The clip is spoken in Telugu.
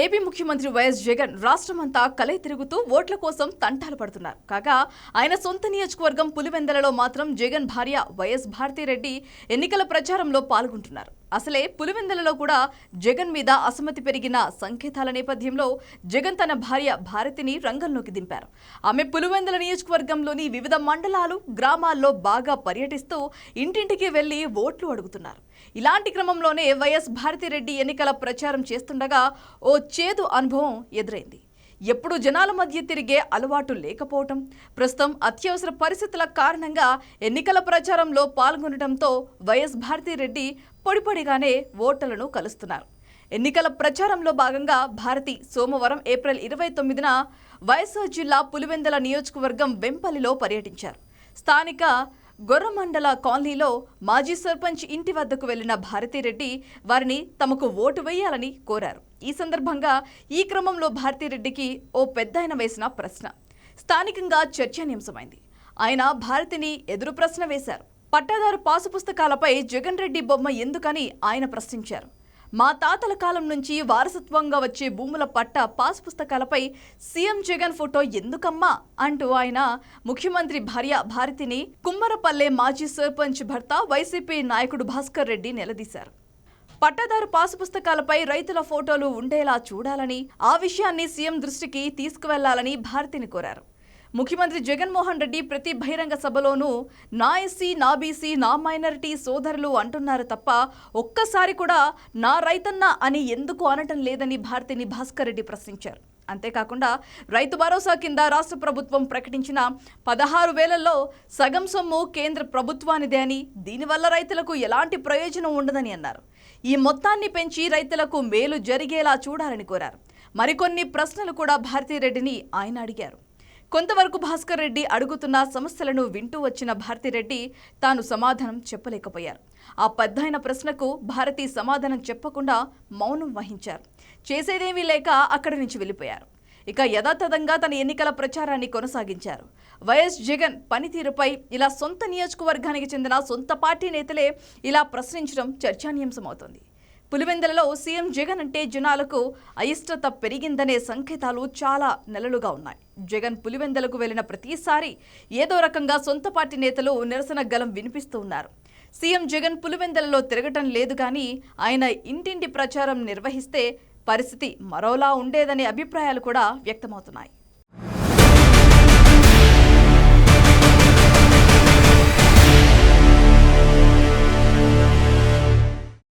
ఏపీ ముఖ్యమంత్రి వైఎస్ జగన్ రాష్ట్రమంతా కలై తిరుగుతూ ఓట్ల కోసం తంటాలు పడుతున్నారు. కాగా ఆయన సొంత నియోజకవర్గం పులివెందలలో మాత్రం జగన్ భార్య వైఎస్ భారతిరెడ్డి ఎన్నికల ప్రచారంలో పాల్గొంటున్నారు. అసలే పులివెందలలో కూడా జగన్ మీద అసమ్మతి పెరిగిన సంకేతాల నేపథ్యంలో జగన్ తన భార్య భారతిని రంగంలోకి దింపారు. ఆమె పులివెందల నియోజకవర్గంలోని వివిధ మండలాలు, గ్రామాల్లో బాగా పర్యటిస్తూ ఇంటింటికి వెళ్లి ఓట్లు అడుగుతున్నారు. ఇలాంటి క్రమంలోనే వైఎస్ భారతిరెడ్డి ఎన్నికల ప్రచారం చేస్తుండగా ఓ చేదు అనుభవం ఎదురైంది. ఎప్పుడు జనాల మధ్య తిరిగే అలవాటు లేకపోవటం, ప్రస్తుతం అత్యవసర పరిస్థితుల కారణంగా ఎన్నికల ప్రచారంలో పాల్గొనడంతో వైఎస్ భారతిరెడ్డి పొడిపొడిగానే ఓటర్లను కలుస్తున్నారు. ఎన్నికల ప్రచారంలో భాగంగా భారతి సోమవారం ఏప్రిల్ 29న వైఎస్ఆర్ జిల్లా పులివెందల నియోజకవర్గం వెంపల్లిలో పర్యటించారు. స్థానిక గొర్రమండల కాలనీలో మాజీ సర్పంచ్ ఇంటి వద్దకు వెళ్లిన భారతిరెడ్డి వారిని తమకు ఓటు వేయాలని కోరారు. ఈ సందర్భంగా ఈ క్రమంలో భారతిరెడ్డికి ఓ పెద్దాయన వేసిన ప్రశ్న స్థానికంగా చర్చనీయాంశమైంది. ఆయన భారతిని ఎదురు ప్రశ్న వేశారు. పట్టాదారు పాసు పుస్తకాలపై జగన్ రెడ్డి బొమ్మ ఎందుకని ఆయన ప్రశ్నించారు. మా తాతల కాలం నుంచి వారసత్వంగా వచ్చే భూముల పట్ట పాస్ పుస్తకాలపై సీఎం జగన్ ఫోటో ఎందుకమ్మా అంటూ ఆయన ముఖ్యమంత్రి భార్య భారతిని కుమ్మరపల్లె మాజీ సర్పంచ్ భర్త వైసీపీ నాయకుడు భాస్కర్ రెడ్డి నిలదీశారు. పట్టాదారు పాసు పుస్తకాలపై రైతుల ఫోటోలు ఉండేలా చూడాలని, ఆ విషయాన్ని సీఎం దృష్టికి తీసుకువెళ్లాలని భారతిని కోరారు. ముఖ్యమంత్రి జగన్మోహన్ రెడ్డి ప్రతి బహిరంగ సభలోనూ నా ఎస్సీ, నా బీసీ, నా మైనారిటీ సోదరులు అంటున్నారు తప్ప ఒక్కసారి కూడా నా రైతన్న అని ఎందుకు అనటం లేదని భారతిని భాస్కర్ రెడ్డి ప్రశ్నించారు. అంతేకాకుండా రైతు భరోసా కింద రాష్ట్ర ప్రభుత్వం ప్రకటించిన 16,000లో సగం సొమ్ము కేంద్ర ప్రభుత్వానిదే అని, దీనివల్ల రైతులకు ఎలాంటి ప్రయోజనం ఉండదని అన్నారు. ఈ మొత్తాన్ని పెంచి రైతులకు మేలు జరిగేలా చూడాలని కోరారు. మరికొన్ని ప్రశ్నలు కూడా భారతిరెడ్డిని ఆయన అడిగారు. కొంతవరకు భాస్కర్ రెడ్డి అడుగుతున్న సమస్యలను వింటూ వచ్చిన భారతిరెడ్డి తాను సమాధానం చెప్పలేకపోయారు. ఆ పెద్దయిన ప్రశ్నకు భారతి సమాధానం చెప్పకుండా మౌనం వహించారు. చేసేదేమీ లేక అక్కడి నుంచి వెళ్ళిపోయారు. ఇక యథాతథంగా తన ఎన్నికల ప్రచారాన్ని కొనసాగించారు. వైఎస్ జగన్ పనితీరుపై ఇలా సొంత నియోజకవర్గానికి చెందిన సొంత పార్టీ నేతలే ఇలా ప్రశ్నించడం చర్చానీయాంశమవుతోంది. పులివెందలలో సీఎం జగన్ అంటే జనాలకు అయిష్టత పెరిగిందనే సంకేతాలు చాలా నెలలుగా ఉన్నాయి. జగన్ పులివెందలకు వెళ్లిన ప్రతిసారి ఏదో రకంగా సొంత పార్టీ నేతలు నిరసన గలం వినిపిస్తూ ఉన్నారు. సీఎం జగన్ పులివెందలలో తిరగటం లేదు కానీ ఆయన ఇంటింటి ప్రచారం నిర్వహిస్తే పరిస్థితి మరోలా ఉండేదనే అభిప్రాయాలు కూడా వ్యక్తమవుతున్నాయి.